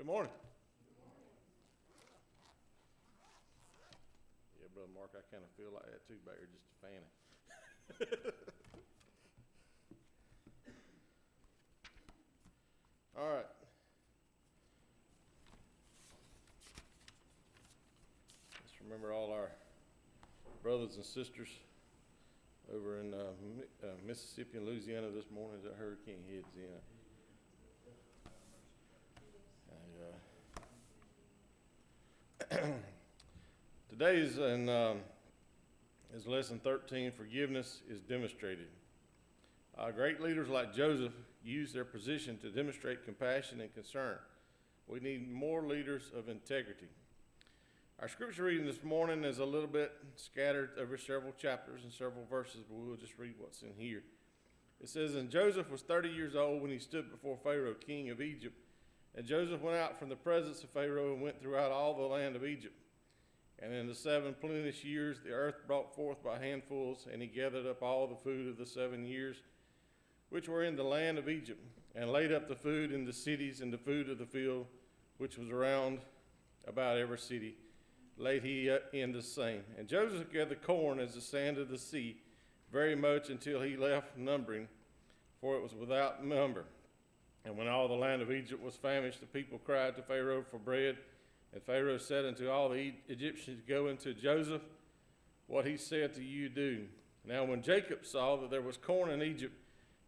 Good morning. Yeah, Brother Mark, I kind of feel like that too back here, just a fanning. All right. Let's remember all our brothers and sisters over in Mississippi and Louisiana this morning as that hurricane hits in. Today's is lesson 13. Forgiveness is demonstrated. Great leaders like Joseph used their position to demonstrate compassion and concern. We need more leaders of integrity. Our scripture reading this morning is a little bit scattered over several chapters and several verses, but we'll just read what's in here. It says, "And Joseph was 30 years old when he stood before Pharaoh, king of Egypt. And Joseph went out from the presence of Pharaoh and went throughout all the land of Egypt. And in the 7 plenteous years the earth brought forth by handfuls, and he gathered up all the food of the 7 years which were in the land of Egypt, and laid up the food in the cities, and the food of the field which was around about every city laid he in the same. And Joseph gathered corn as the sand of the sea, very much until he left numbering, for it was without number. And when all the land of Egypt was famished, the people cried to Pharaoh for bread. And Pharaoh said unto all the Egyptians, Go into Joseph, what he said to you do. Now when Jacob saw that there was corn in Egypt,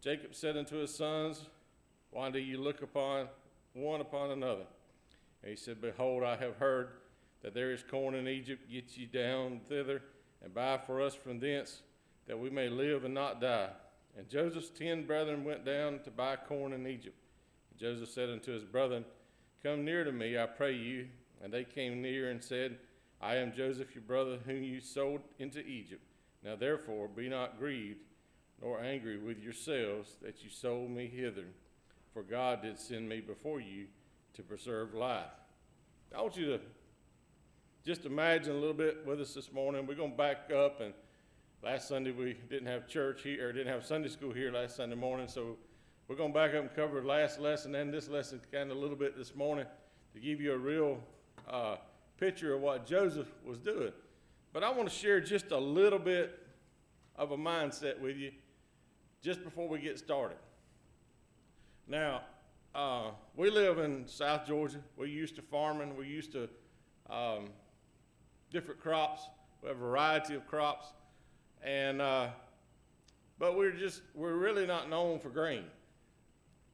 Jacob said unto his sons, Why do you look upon one upon another? And he said, Behold, I have heard that there is corn in Egypt. Get ye down thither, and buy for us from thence, that we may live and not die. And Joseph's 10 brethren went down to buy corn in Egypt. And Joseph said unto his brethren, Come near to me, I pray you. And they came near and said, I am Joseph your brother, whom you sold into Egypt. Now therefore be not grieved, nor angry with yourselves that you sold me hither. For God did send me before you to preserve life." I want you to just imagine a little bit with us this morning. We're going to back up, and last Sunday we didn't have church here, or didn't have Sunday school here last Sunday morning, so we're going to back up and cover the last lesson and this lesson kind of a little bit this morning to give you a real picture of what Joseph was doing. But I want to share just a little bit of a mindset with you just before we get started. Now, we live in South Georgia. We're used to farming. We're used to different crops. We have a variety of crops, and but we're really not known for grain.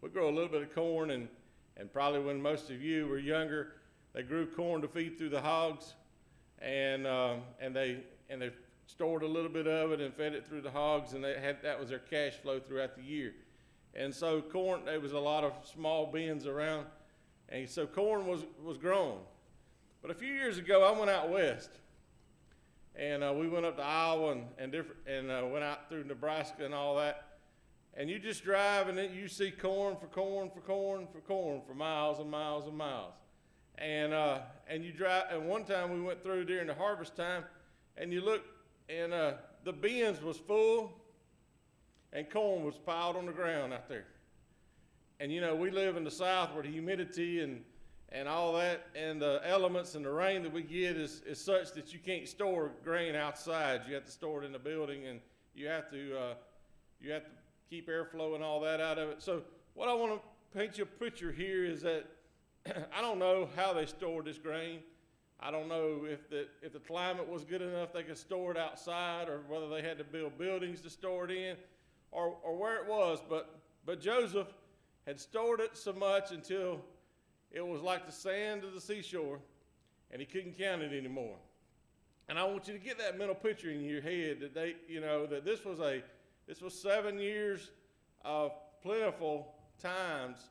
We grow a little bit of corn, and probably when most of you were younger, they grew corn to feed through the hogs, and they stored a little bit of it and fed it through the hogs, and that was their cash flow throughout the year. And so corn, there was a lot of small bins around, and so corn was grown. But a few years ago, I went out west, and we went up to Iowa and went out through Nebraska and all that. And you just drive, and then you see corn for miles and miles and miles. And you drive, and one time we went through during the harvest time, and you look, and the bins was full, and corn was piled on the ground out there. And you know, we live in the South where the humidity and all that, and the elements and the rain that we get is such that you can't store grain outside. You have to store it in the building, and you have to keep airflow and all that out of it. So what I want to paint you a picture here is that I don't know how they stored this grain. I don't know if the climate was good enough they could store it outside, or whether they had to build buildings to store it in, or where it was. But Joseph had stored it so much until it was like the sand of the seashore, and he couldn't count it anymore. And I want you to get that mental picture in your head that that this was 7 years of plentiful times,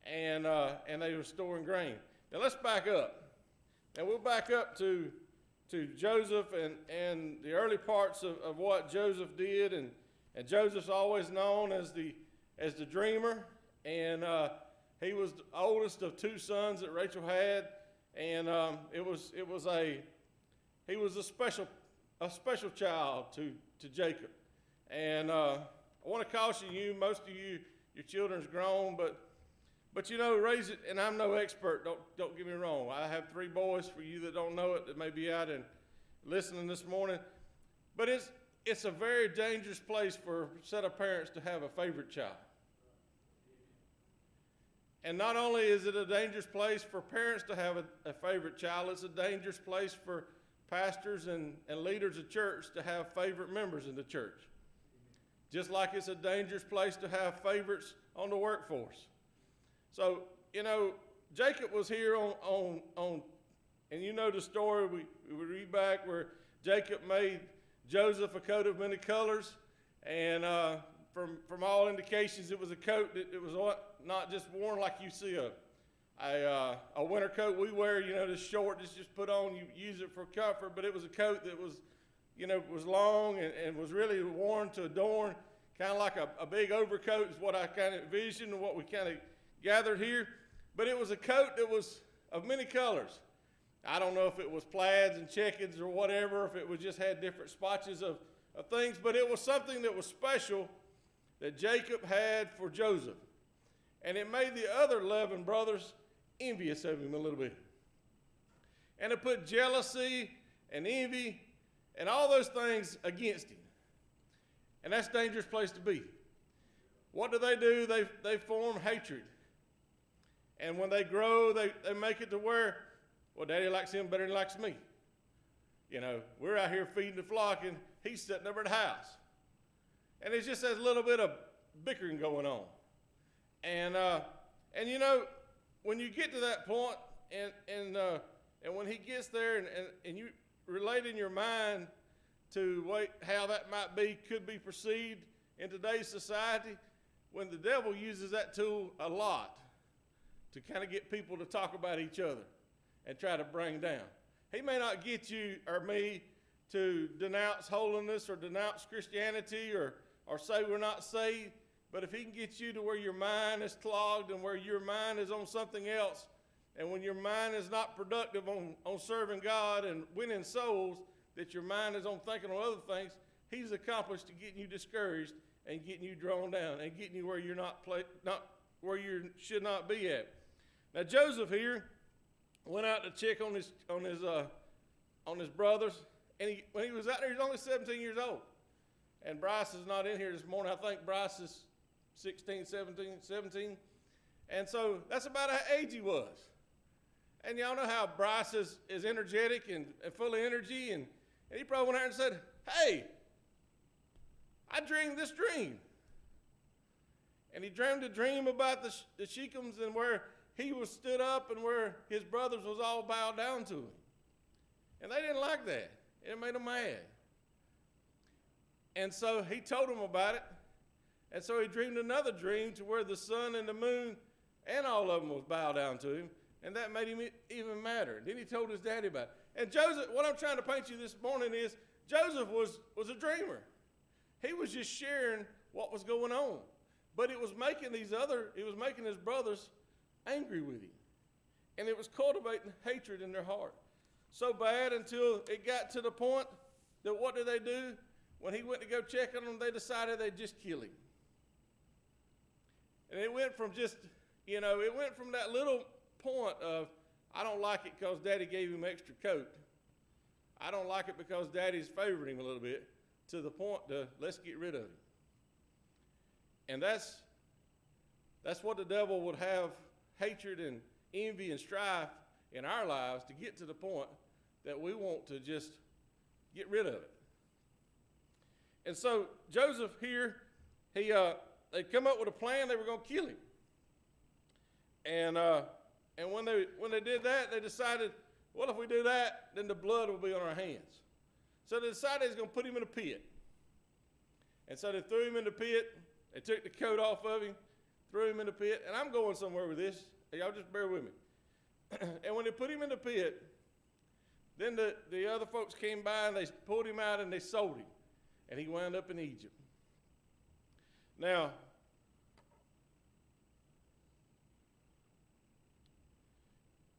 and they were storing grain. Now let's back up. And we'll back up to Joseph and the early parts of what Joseph did. And Joseph's always known as the dreamer. And he was the oldest of 2 sons that Rachel had. And he was a special child to Jacob. And I want to caution you, most of you, your children's grown, but But you know, raise it, and I'm no expert, don't get me wrong. I have 3 boys, for you that don't know it, that may be out and listening this morning. But it's a very dangerous place for a set of parents to have a favorite child. And not only is it a dangerous place for parents to have a favorite child, it's a dangerous place for pastors and leaders of church to have favorite members in the church. Just like it's a dangerous place to have favorites on the workforce. So, you know, Jacob was here on and you know the story, we read back where Jacob made Joseph a coat of many colors, and from all indications it was a coat that it was not just worn like you see a winter coat we wear, you know, this short, just put on, you use it for comfort, but it was a coat that was, you know, was long and was really worn to adorn, kind of like a big overcoat is what I kind of envisioned and what we kind of gathered here. But it was a coat that was of many colors. I don't know if it was plaids and checkers or whatever, if it was just had different spotches of things, but it was something that was special that Jacob had for Joseph. And it made the other 11 brothers envious of him a little bit. And it put jealousy and envy and all those things against him. And that's a dangerous place to be. What do? They form hatred. And when they grow, they make it to where, well, Daddy likes him better than he likes me. You know, we're out here feeding the flock, and he's sitting over at the house. And it's just a little bit of bickering going on. And you know, when you get to that point, and when he gets there, and you relate in your mind to how that could be perceived in today's society, when the devil uses that tool a lot to kind of get people to talk about each other and try to bring down. He may not get you or me to denounce holiness or denounce Christianity or say we're not saved, but if he can get you to where your mind is clogged and where your mind is on something else, and when your mind is not productive on serving God and winning souls, that your mind is on thinking on other things, he's accomplished to getting you discouraged and getting you drawn down and getting you where you're not where you should not be at. Now Joseph here went out to check on his brothers, and when he was out there, he was only 17 years old. And Bryce is not in here this morning. I think Bryce is 16, 17. And so that's about how age he was. And y'all know how Bryce is energetic and full of energy, and he probably went out and said, "Hey, I dreamed this dream." And he dreamed a dream about the Shechems and where he was stood up and where his brothers was all bowed down to him. And they didn't like that. It made them mad. And so he told them about it. And so he dreamed another dream to where the sun and the moon and all of them was bowed down to him. And that made him even madder. Then he told his daddy about it. And Joseph, what I'm trying to paint you this morning is Joseph was a dreamer. He was just sharing what was going on. But it was making his brothers angry with him. And it was cultivating hatred in their heart. So bad until it got to the point that what did they do? When he went to go check on them, they decided they'd just kill him. And it went from that little point of, I don't like it because Daddy gave him extra coat. I don't like it because Daddy's favoring him a little bit, to the point to, let's get rid of him. And that's what the devil would have, hatred and envy and strife in our lives, to get to the point that we want to just get rid of it. And so Joseph here, they come up with a plan. They were going to kill him. And when they did that, they decided, well, if we do that, then the blood will be on our hands. So they decided they was going to put him in a pit. And so they threw him in the pit. They took the coat off of him, threw him in the pit. And I'm going somewhere with this. Y'all just bear with me. And when they put him in the pit, then the other folks came by and they pulled him out and they sold him. And he wound up in Egypt. Now,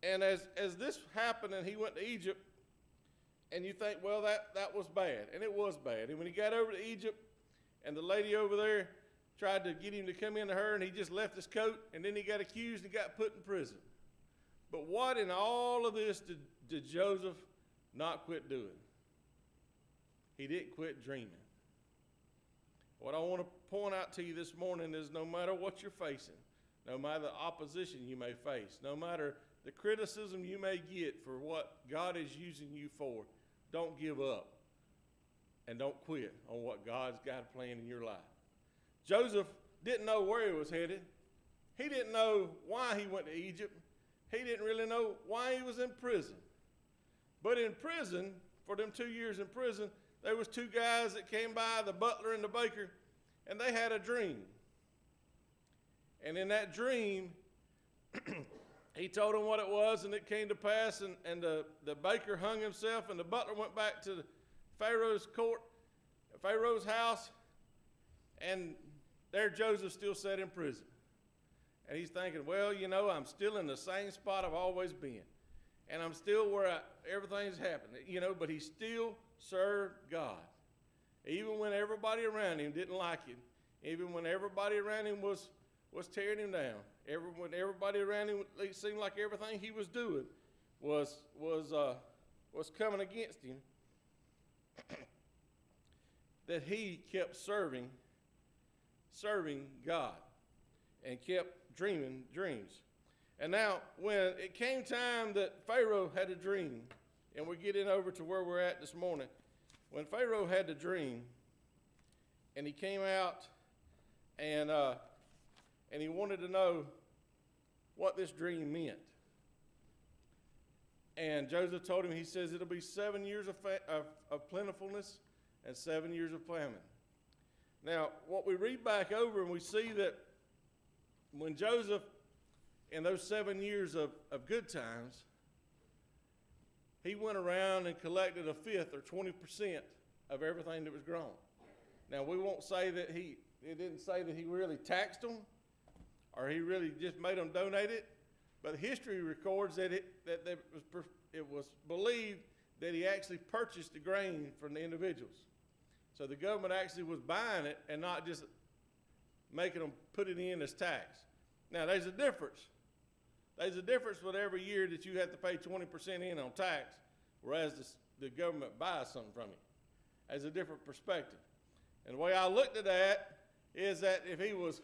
and as this happened and he went to Egypt, and you think, well, that was bad. And it was bad. And when he got over to Egypt, and the lady over there tried to get him to come into her, and he just left his coat, and then he got accused and got put in prison. But what in all of this did Joseph not quit doing? He didn't quit dreaming. What I want to point out to you this morning is no matter what you're facing, no matter the opposition you may face, no matter the criticism you may get for what God is using you for, don't give up and don't quit on what God's got planned in your life. Joseph didn't know where he was headed. He didn't know why he went to Egypt. He didn't really know why he was in prison. But in prison, for them 2 years in prison, there was two guys that came by, the butler and the baker, and they had a dream. And in that dream, he told them what it was, and it came to pass, and the baker hung himself, and the butler went back to Pharaoh's court, Pharaoh's house, and there Joseph still sat in prison. And he's thinking, well, you know, I'm still in the same spot I've always been. And I'm still where everything's happened, you know, but he still served God. Even when everybody around him didn't like him, even when everybody around him was tearing him down, when everybody around him, it seemed like everything he was doing was coming against him, that he kept serving God and kept dreaming dreams. And now, when it came time that Pharaoh had a dream, and we're getting over to where we're at this morning, when Pharaoh had the dream, and he came out, and he wanted to know what this dream meant. And Joseph told him, he says, it'll be 7 years of plentifulness and 7 years of famine. Now, what we read back over, and we see that when Joseph, in those 7 years of good times, he went around and collected a fifth or 20% of everything that was grown. Now, we won't say that it didn't say that he really taxed them or he really just made them donate it, but history records that it was believed that he actually purchased the grain from the individuals. So the government actually was buying it and not just making them put it in as tax. Now, there's a difference. There's a difference with every year that you have to pay 20% in on tax, whereas the government buys something from you. There's a different perspective. And the way I looked at that is that if he was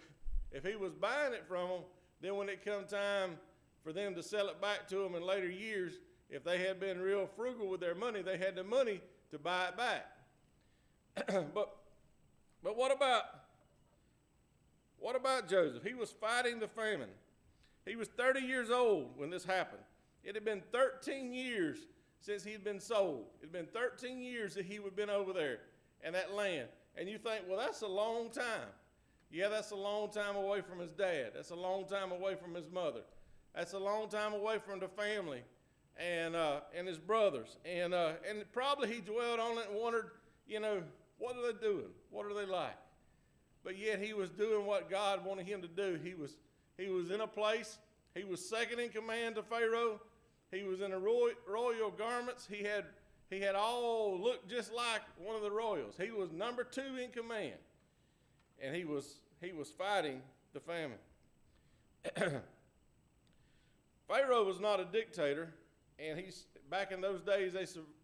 buying it from them, then when it come time for them to sell it back to them in later years, if they had been real frugal with their money, they had the money to buy it back. But what about Joseph? He was fighting the famine. He was 30 years old when this happened. It had been 13 years since he'd been sold. It had been 13 years that he had been over there in that land. And you think, well, that's a long time. Yeah, that's a long time away from his dad. That's a long time away from his mother. That's a long time away from the family and his brothers. And probably he dwelled on it and wondered, you know, what are they doing? What are they like? But yet he was doing what God wanted him to do. He was in a place. He was second in command to Pharaoh. He was in the royal garments. He had all looked just like one of the royals. He was number 2 in command, and he was fighting the famine. Pharaoh was not a dictator, and back in those days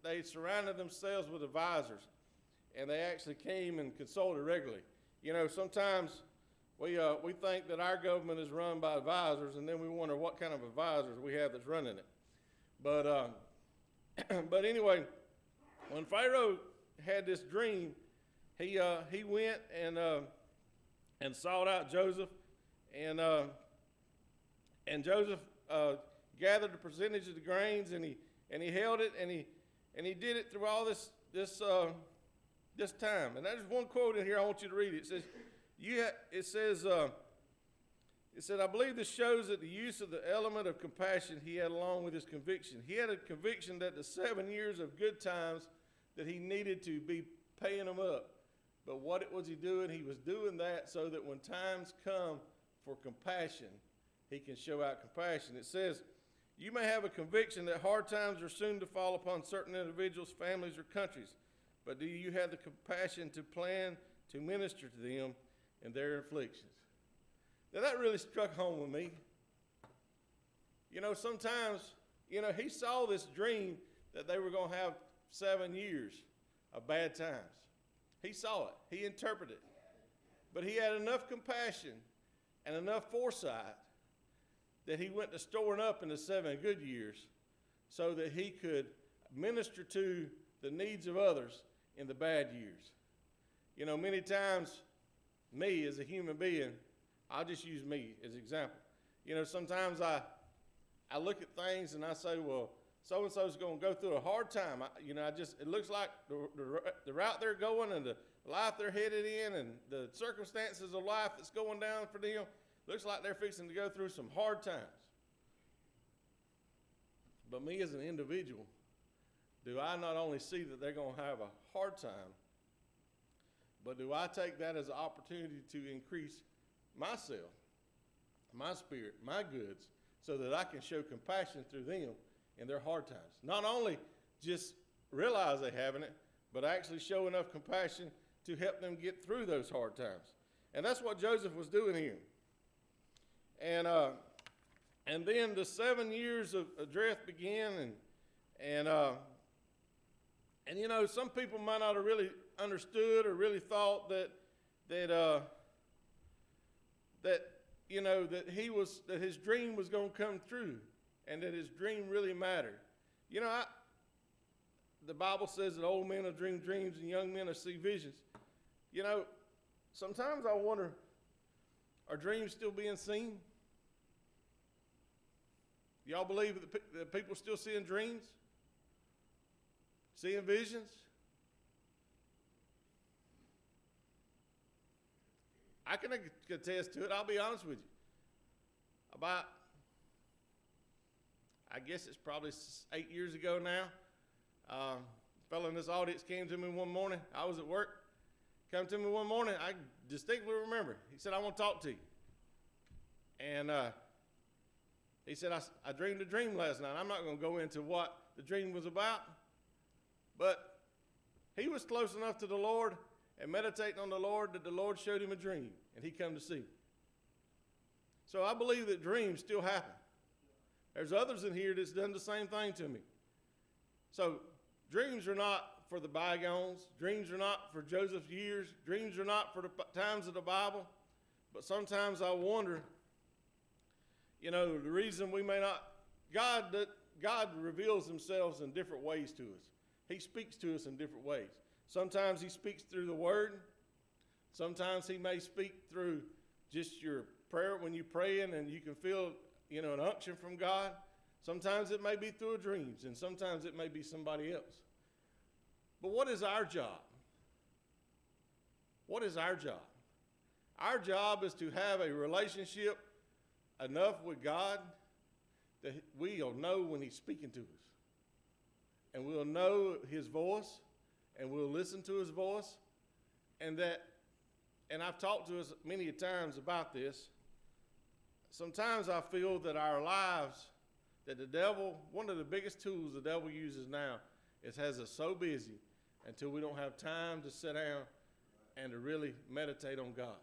they surrounded themselves with advisors, and they actually came and consulted regularly. You know, sometimes we think that our government is run by advisors, and then we wonder what kind of advisors we have that's running it. But but anyway, when Pharaoh had this dream, he went and sought out Joseph, and Joseph gathered the percentage of the grains, and he held it, and he did it through all this time. And there's one quote in here I want you to read. It says, it said, I believe this shows that the use of the element of compassion he had along with his conviction. He had a conviction that the 7 years of good times that he needed to be paying them up. But what was he doing? He was doing that so that when times come for compassion, he can show out compassion. It says, you may have a conviction that hard times are soon to fall upon certain individuals, families, or countries. But do you have the compassion to plan to minister to them in their afflictions. Now that really struck home with me. Sometimes, he saw this dream that they were going to have 7 years of bad times. He saw it. He interpreted it. But he had enough compassion and enough foresight that he went to storing up in the 7 good years so that he could minister to the needs of others in the bad years. Many times, me as a human being, I'll just use me as an example. Sometimes I look at things and I say, well, so-and-so's going to go through a hard time. It looks like the route they're going and the life they're headed in and the circumstances of life that's going down for them, looks like they're fixing to go through some hard times. But me as an individual, do I not only see that they're going to have a hard time, but do I take that as an opportunity to increase myself, my spirit, my goods, so that I can show compassion through them in their hard times? Not only just realize they're having it, but actually show enough compassion to help them get through those hard times. And that's what Joseph was doing here. And then the 7 years of drought began, and some people might not have really understood or really thought that his dream was going to come true, and that his dream really mattered. The Bible says that old men will dream dreams and young men will see visions. Sometimes I wonder, are dreams still being seen? Y'all believe that people still seeing dreams? Seeing visions? I can attest to it. I'll be honest with you. About, I guess it's probably 8 years ago now, a fellow in this audience came to me one morning. I was at work. Come to me one morning. I distinctly remember. He said, "I want to talk to you." And he said, I dreamed a dream last night. I'm not going to go into what the dream was about, but he was close enough to the Lord and meditating on the Lord that the Lord showed him a dream, and he come to see. So I believe that dreams still happen. There's others in here that's done the same thing to me. So dreams are not for the bygones. Dreams are not for Joseph's years. Dreams are not for the times of the Bible. But sometimes I wonder, the reason we may not, God reveals himself in different ways to us. He speaks to us in different ways. Sometimes he speaks through the word. Sometimes he may speak through just your prayer when you're praying and you can feel, an unction from God. Sometimes it may be through dreams, and sometimes it may be somebody else. But what is our job? What is our job? Our job is to have a relationship enough with God that we'll know when he's speaking to us. And we'll know his voice, and we'll listen to his voice. And I've talked to us many times about this. Sometimes I feel that our lives, that the devil, one of the biggest tools the devil uses now is has us so busy until we don't have time to sit down and to really meditate on God.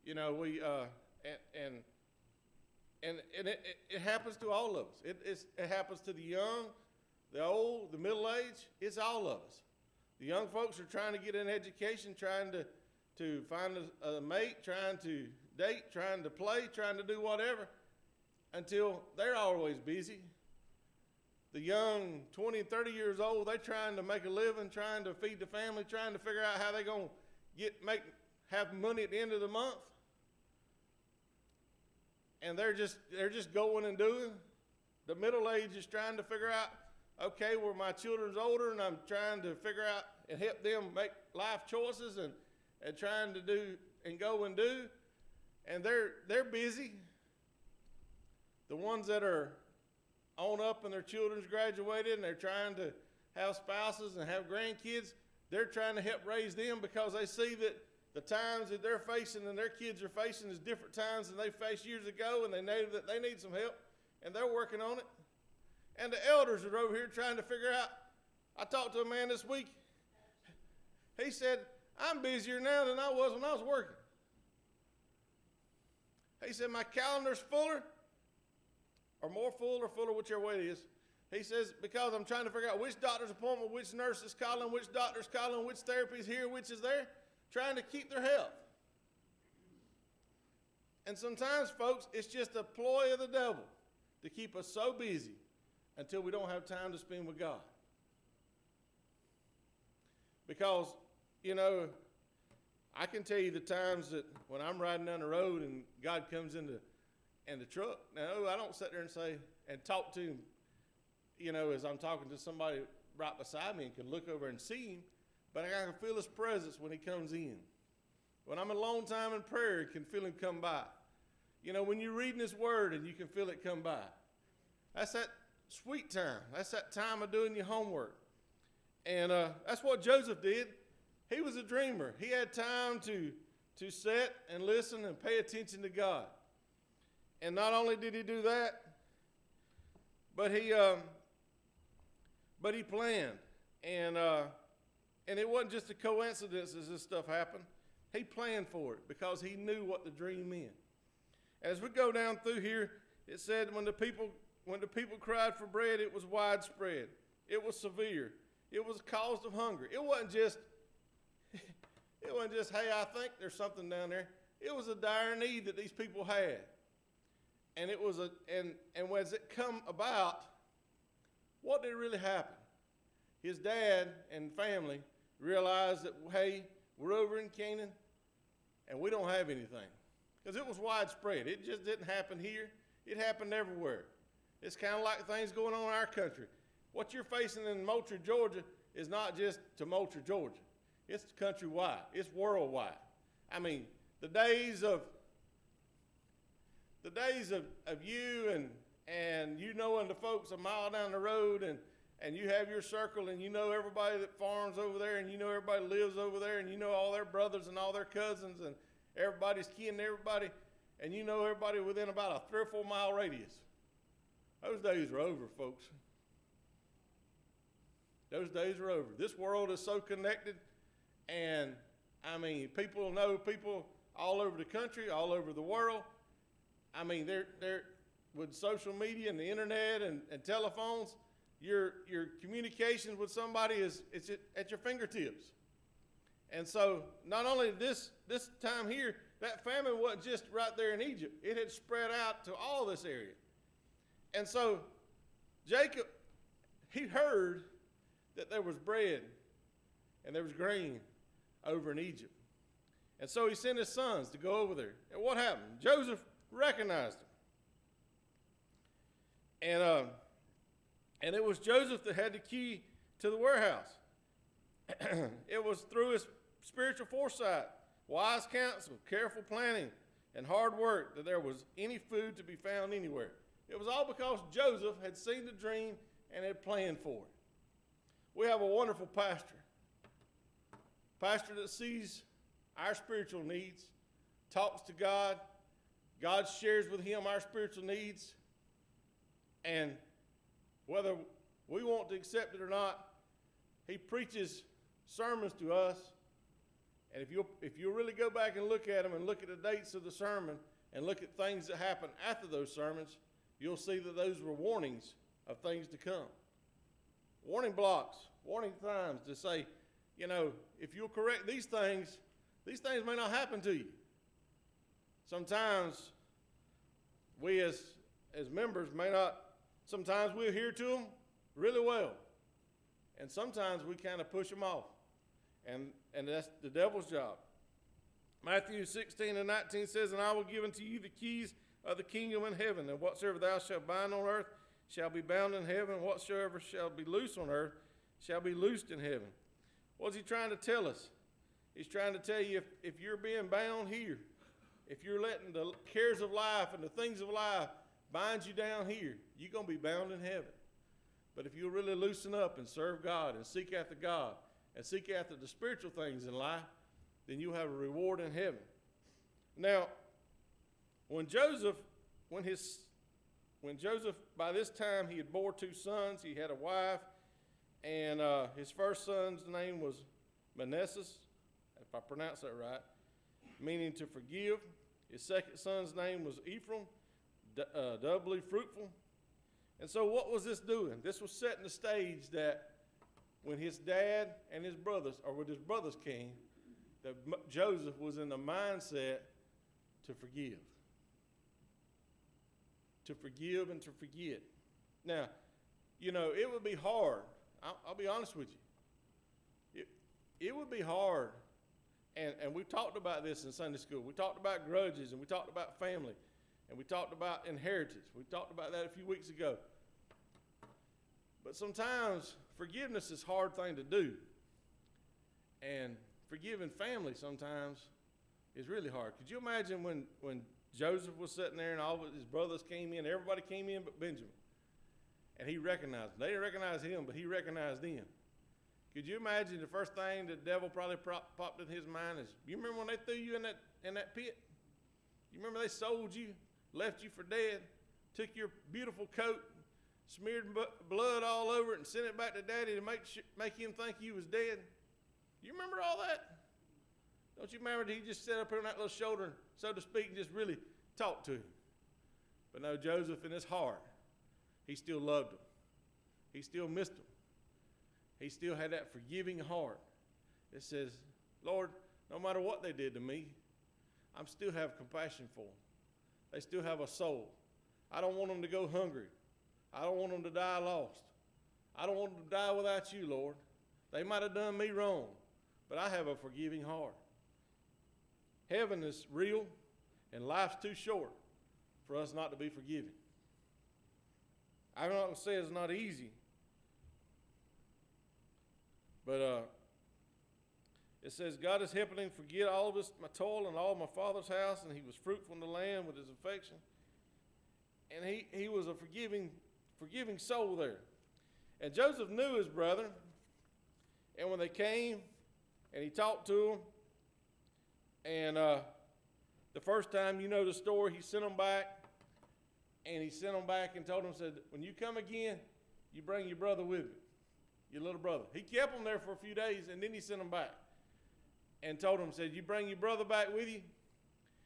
It happens to all of us. It happens to the young, the old, the middle-aged. It's all of us. The young folks are trying to get an education, trying to find a mate, trying to date, trying to play, trying to do whatever, until they're always busy. The young, 20 and 30 years old, they're trying to make a living, trying to feed the family, trying to figure out how they're going to have money at the end of the month. And they're just going and doing. The middle age is trying to figure out, okay, well, my children's older, and I'm trying to figure out and help them make life choices and trying to do and go and do. And they're busy. The ones that are on up and their children's graduated and they're trying to have spouses and have grandkids, they're trying to help raise them because they see that the times that they're facing and their kids are facing is different times than they faced years ago, and they know that they need some help, and they're working on it. And the elders are over here trying to figure out. I talked to a man this week. He said, I'm busier now than I was when I was working. He said, my calendar's fuller, or more full or fuller, whichever way it is. He says, because I'm trying to figure out which doctor's appointment, which nurse is calling, which doctor's calling, which therapy is here, which is there, trying to keep their health. And sometimes, folks, it's just a ploy of the devil to keep us so busy until we don't have time to spend with God. Because, you know, I can tell you the times that when I'm riding down the road and God comes in the truck. Now, I don't sit there and say, and talk to him, you know, as I'm talking to somebody right beside me and can look over and see him, but I can feel his presence when he comes in. When I'm a long time in prayer, I can feel him come by. You know, when you're reading his word and you can feel it come by. That's that sweet time. That's that time of doing your homework. And that's what Joseph did. He was a dreamer. He had time to sit and listen and pay attention to God. And not only did he do that, but he planned. And it wasn't just a coincidence as this stuff happened. He planned for it because he knew what the dream meant. As we go down through here, it said when the people cried for bread, it was widespread. It was severe. It was caused of hunger. It wasn't just, hey, I think there's something down there. It was a dire need that these people had. And it was and as it come about, what did really happen? His dad and family realized that, hey, we're over in Canaan and we don't have anything. Because it was widespread. It just didn't happen here. It happened everywhere. It's kind of like things going on in our country. What you're facing in Moultrie, Georgia is not just to Moultrie, Georgia. It's countrywide. It's worldwide. I mean, the days of you and you knowing the folks a mile down the road and you have your circle and you know everybody that farms over there and you know everybody that lives over there and you know all their brothers and all their cousins and everybody's kin to everybody and you know everybody within about a 3 or 4 mile radius. Those days are over, folks. Those days are over. This world is so connected, and I mean, people know people all over the country, all over the world. I mean, they're with social media and the internet and telephones, your communications with somebody is at your fingertips. And so not only this time here, that famine wasn't just right there in Egypt. It had spread out to all this area. And so Jacob, he heard that there was bread and there was grain over in Egypt. And so he sent his sons to go over there. And what happened? Joseph recognized him. And it was Joseph that had the key to the warehouse. It was through his spiritual foresight, wise counsel, careful planning, and hard work that there was any food to be found anywhere. It was all because Joseph had seen the dream and had planned for it. We have a wonderful pastor that sees our spiritual needs, talks to God. God shares with him our spiritual needs. And whether we want to accept it or not, he preaches sermons to us. And if you'll really go back and look at them and look at the dates of the sermon and look at things that happened after those sermons, you'll see that those were warnings of things to come. Warning blocks, warning signs to say, you know, if you'll correct these things may not happen to you. Sometimes we as members may not, sometimes we'll hear to them really well. And sometimes we kind of push them off. And that's the devil's job. Matthew 16:19 says, and I will give unto you the keys of the kingdom in heaven, and whatsoever thou shalt bind on earth shall be bound in heaven, and whatsoever shall be loose on earth shall be loosed in heaven. What's he trying to tell us? He's trying to tell you if you're being bound here, if you're letting the cares of life and the things of life bind you down here, you're going to be bound in heaven. But if you'll really loosen up and serve God and seek after God and seek after the spiritual things in life, then you'll have a reward in heaven. Now, when Joseph, by this time he had bore 2 sons, he had a wife, and his first son's name was Manasseh, if if I pronounce that right, meaning to forgive. His second son's name was Ephraim, doubly fruitful. And so what was this doing? This was setting the stage that when his dad and his brothers, or when his brothers came, that Joseph was in the mindset to forgive. To forgive and to forget. Now, you know, it would be hard. I'll be honest with you. It would be hard. And we talked about this in Sunday school. We talked about grudges, and we talked about family, and we talked about inheritance. We talked about that a few weeks ago. But sometimes forgiveness is a hard thing to do. And forgiving family sometimes is really hard. Could you imagine when Joseph was sitting there and all of his brothers came in, everybody came in but Benjamin, and he recognized them. They didn't recognize him, but he recognized them. Could you imagine the first thing the devil probably popped in his mind is, you remember when they threw you in that pit? You remember they sold you, left you for dead, took your beautiful coat, smeared blood all over it, and sent it back to Daddy to make him think you was dead? You remember all that? Don't you remember that he just sat up here on that little shoulder, so to speak, and just really talked to him? But no, Joseph in his heart, he still loved him. He still missed him. He still had that forgiving heart. It says, Lord, no matter what they did to me, I still have compassion for them. They still have a soul. I don't want them to go hungry. I don't want them to die lost. I don't want them to die without you, Lord. They might have done me wrong, but I have a forgiving heart. Heaven is real, and life's too short for us not to be forgiving. I'm not going to say it's not easy, but it says, God is helping him forget all of my toil and all of my father's house, and he was fruitful in the land with his affection. And he was a forgiving soul there. And Joseph knew his brother, and when they came, and he talked to them, and the first time, you know the story, he sent them back, and he sent them back and told them, said, when you come again, you bring your brother with you, your little brother. He kept them there for a few days, and then he sent them back and told them, said, you bring your brother back with you?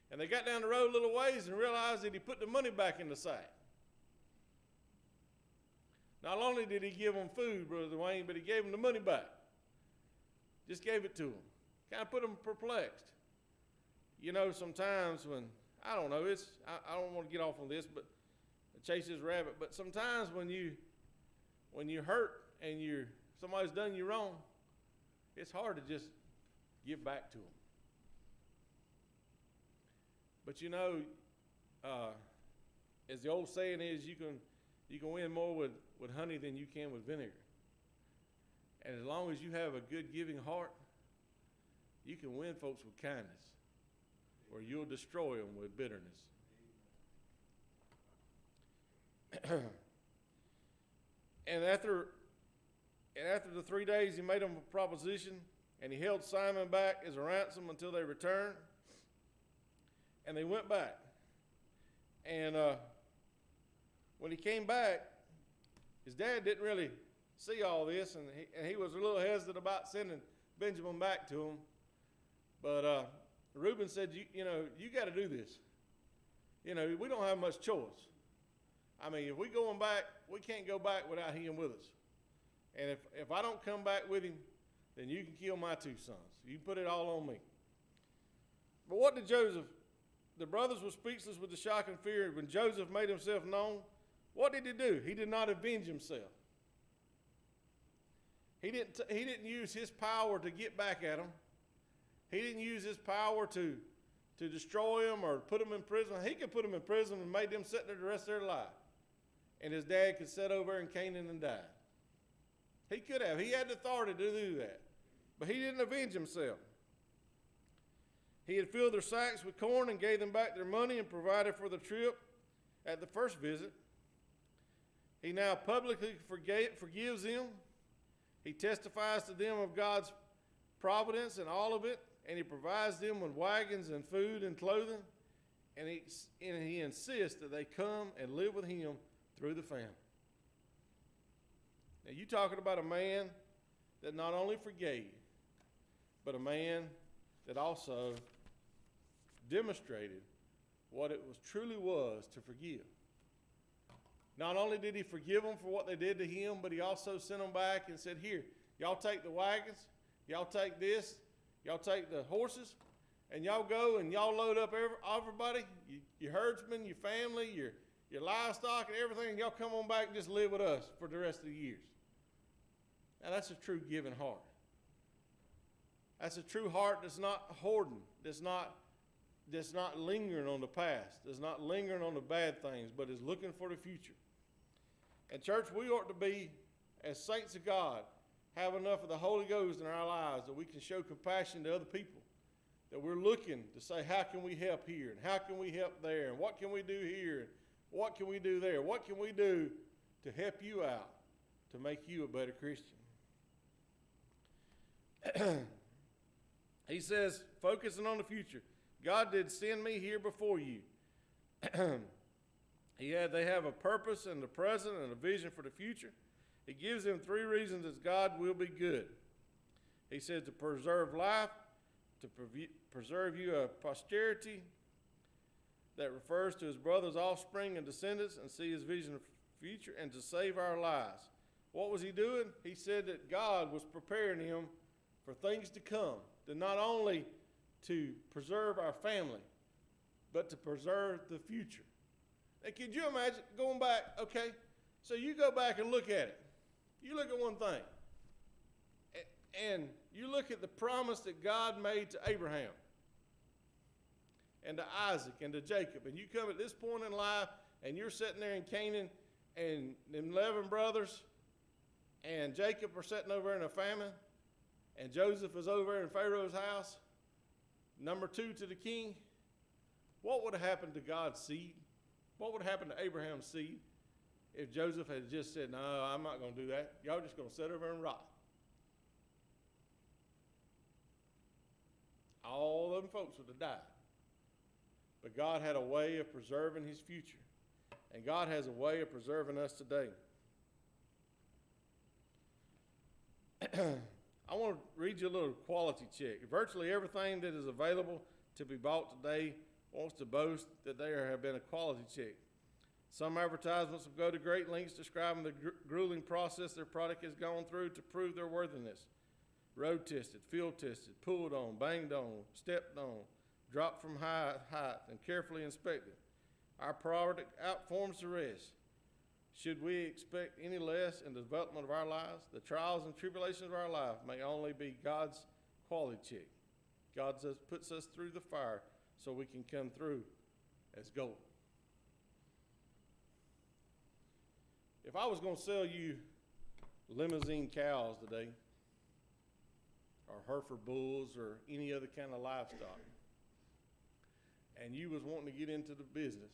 And they got down the road a little ways and realized that he put the money back in the sack. Not only did he give them food, Brother Dwayne, but he gave them the money back. Just gave it to them. Kind of put them perplexed. You know, sometimes when, I don't know, I don't want to get off on this, but chase this rabbit, but sometimes when you hurt and somebody's done you wrong, it's hard to just give back to them. But you know, as the old saying is, you can win more with honey than you can with vinegar. And as long as you have a good giving heart, you can win folks with kindness, or you'll destroy them with bitterness. And after the 3 days, he made them a proposition, and he held Simon back as a ransom until they returned. And they went back. And when he came back, his dad didn't really see all this, and he was a little hesitant about sending Benjamin back to him. But Reuben said, you got to do this. You know, we don't have much choice. I mean, if we're going back, we can't go back without him with us. And if I don't come back with him, then you can kill my 2 sons. You can put it all on me. But what did Joseph? The brothers were speechless with the shock and fear. When Joseph made himself known, what did he do? He did not avenge himself. He didn't use his power to get back at them. He didn't use his power to destroy them or put them in prison. He could put them in prison and made them sit there the rest of their life. And his dad could sit over in Canaan and die. He could have. He had the authority to do that. But he didn't avenge himself. He had filled their sacks with corn and gave them back their money and provided for the trip at the first visit. He now publicly forgives them. He testifies to them of God's providence and all of it, and he provides them with wagons and food and clothing, and he insists that they come and live with him through the famine. Now, you're talking about a man that not only forgave, but a man that also demonstrated what it truly was to forgive. Not only did he forgive them for what they did to him, but he also sent them back and said, here, y'all take the wagons, y'all take this, y'all take the horses, and y'all go and y'all load up everybody, your herdsmen, your family, your livestock and everything, and y'all come on back and just live with us for the rest of the years. Now that's a true giving heart. That's a true heart that's not hoarding, that's not lingering on the past, that's not lingering on the bad things, but is looking for the future. And church, we ought to be, as saints of God, have enough of the Holy Ghost in our lives that we can show compassion to other people, that we're looking to say, how can we help here, and how can we help there, and what can we do here, and what can we do there, what can we do to help you out, to make you a better Christian. He says, focusing on the future, God did send me here before you. They have a purpose in the present and a vision for the future. He gives them 3 reasons that God will be good. He said to preserve life, to preserve you a posterity that refers to his brother's offspring and descendants, and see his vision of the future, and to save our lives. What was he doing? He said that God was preparing him for things to come, that not only to preserve our family, but to preserve the future. Now, could you imagine going back, okay, so you go back and look at it. You look at one thing, and you look at the promise that God made to Abraham and to Isaac and to Jacob, and you come at this point in life, and you're sitting there in Canaan, and them 11 brothers and Jacob are sitting over in a famine, and Joseph is over in Pharaoh's house, number 2 to the king. What would have happened to God's seed? What would have happened to Abraham's seed if Joseph had just said, no, I'm not going to do that. Y'all just going to sit over and rot. All them folks would have died. But God had a way of preserving his future. And God has a way of preserving us today. I want to read you a little quality check. Virtually everything that is available to be bought today wants to boast that there have been a quality check. Some advertisements will go to great lengths describing the grueling process their product has gone through to prove their worthiness. Road tested, field tested, pulled on, banged on, stepped on, dropped from height, and carefully inspected. Our product outperforms the rest. Should we expect any less in the development of our lives? The trials and tribulations of our life may only be God's quality check. God puts us through the fire so we can come through as gold. If I was going to sell you limousine cows today, or Hereford bulls, or any other kind of livestock, and you was wanting to get into the business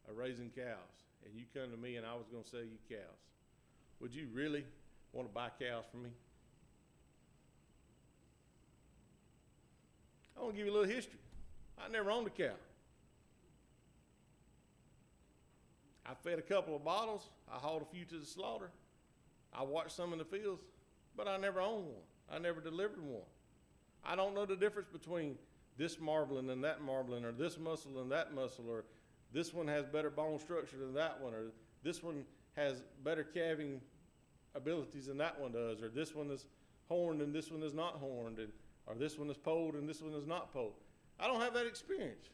of raising cows, and you come to me and I was going to sell you cows, would you really want to buy cows from me? I want to give you a little history. I never owned a cow. I fed a couple of bottles. I hauled a few to the slaughter. I watched some in the fields, but I never owned one. I never delivered one. I don't know the difference between this marbling and that marbling, or this muscle and that muscle, or this one has better bone structure than that one, or this one has better calving abilities than that one does, or this one is horned and this one is not horned, or this one is polled and this one is not polled. I don't have that experience.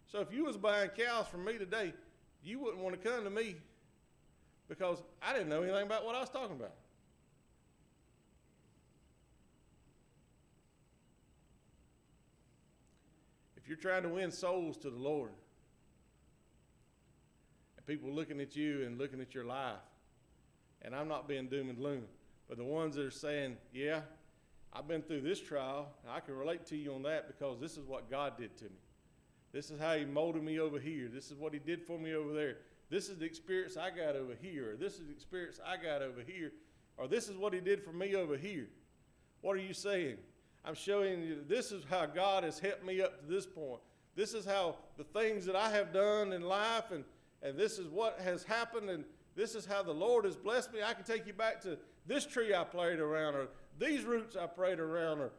So if you was buying cows from me today, you wouldn't want to come to me because I didn't know anything about what I was talking about. If you're trying to win souls to the Lord, and people looking at you and looking at your life, and I'm not being doom and gloom, but the ones that are saying, yeah, I've been through this trial, and I can relate to you on that because this is what God did to me. This is how he molded me over here. This is what he did for me over there. This is the experience I got over here. Or this is the experience I got over here. Or this is what he did for me over here. What are you saying? I'm showing you that this is how God has helped me up to this point. This is how the things that I have done in life, and this is what has happened, and this is how the Lord has blessed me. I can take you back to this tree I prayed around, or these roots I prayed around,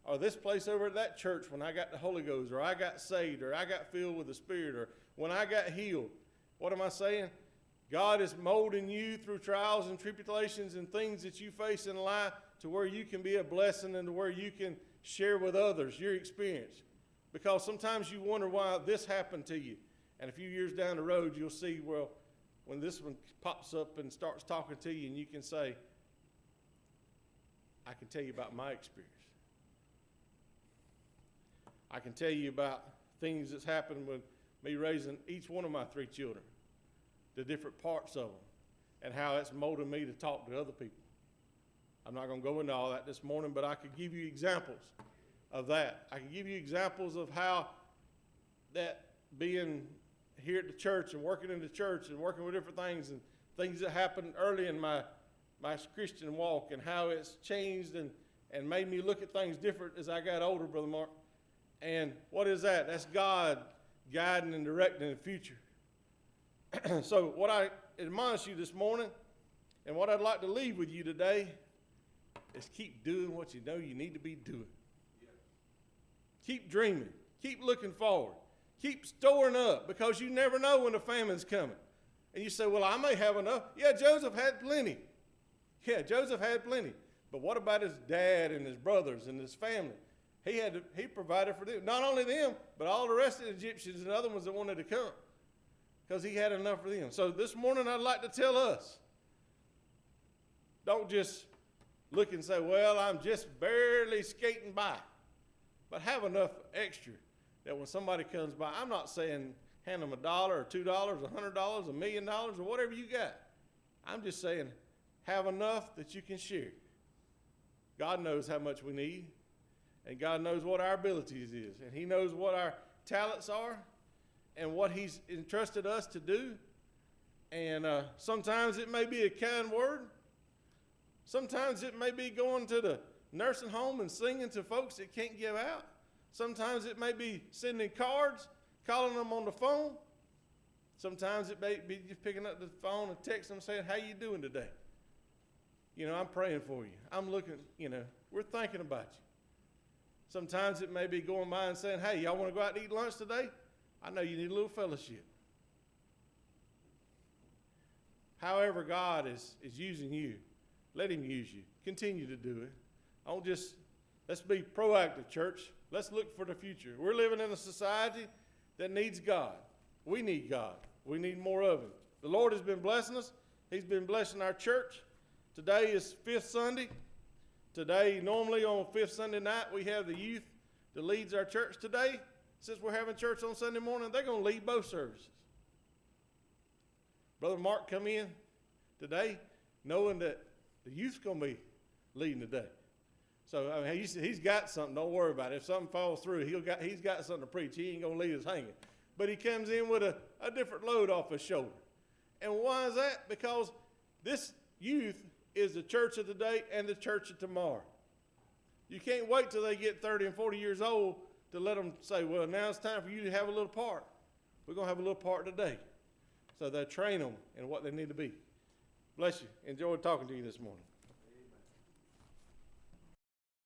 or this place over at that church when I got the Holy Ghost, or I got saved, or I got filled with the Spirit, or when I got healed. What am I saying? God is molding you through trials and tribulations and things that you face in life to where you can be a blessing and to where you can share with others your experience. Because sometimes you wonder why this happened to you. And a few years down the road, you'll see, well, when this one pops up and starts talking to you, and you can say, I can tell you about my experience. I can tell you about things that's happened with me raising each one of my 3 children, the different parts of them, and how it's molded me to talk to other people. I'm not going to go into all that this morning, but I could give you examples of that. I can give you examples of how that being here at the church and working in the church and working with different things and things that happened early in my Christian walk and how it's changed and made me look at things different as I got older, Brother Mark. And what is that? That's God guiding and directing the future. So what I admonish you this morning and what I'd like to leave with you today is keep doing what you know you need to be doing. Yeah. Keep dreaming. Keep looking forward. Keep storing up, because you never know when the famine's coming. And you say, well, I may have enough. Yeah, Joseph had plenty. Yeah, Joseph had plenty. But what about his dad and his brothers and his family? He provided for them. Not only them, but all the rest of the Egyptians and other ones that wanted to come, because he had enough for them. So this morning I'd like to tell us, don't just look and say, well, I'm just barely skating by. But have enough extra that when somebody comes by, I'm not saying hand them $1 or $2 or $100, $1 million or whatever you got. I'm just saying have enough that you can share. God knows how much we need, and God knows what our abilities is, and he knows what our talents are and what he's entrusted us to do. And sometimes it may be a kind word. Sometimes it may be going to the nursing home and singing to folks that can't give out. Sometimes it may be sending cards, calling them on the phone. Sometimes it may be just picking up the phone and texting them saying, how you doing today? You know, I'm praying for you. I'm looking, we're thinking about you. Sometimes it may be going by and saying, hey, y'all want to go out and eat lunch today? I know you need a little fellowship. However God is using you, let him use you. Continue to do it. Let's be proactive, church. Let's look for the future. We're living in a society that needs God. We need God. We need more of him. The Lord has been blessing us. He's been blessing our church. Today is 5th Sunday. Today, normally on 5th Sunday night, we have the youth that leads our church. Today, since we're having church on Sunday morning, they're going to lead both services. Brother Mark come in today knowing that the youth's going to be leading today. So I mean, he's got something. Don't worry about it. If something falls through, he's got something to preach. He ain't going to leave us hanging. But he comes in with a different load off his shoulder. And why is that? Because this youth is the church of today and the church of tomorrow. You can't wait till they get 30 and 40 years old to let them say, well, now it's time for you to have a little part. We're going to have a little part today. So they train them in what they need to be. Bless you. Enjoyed talking to you this morning.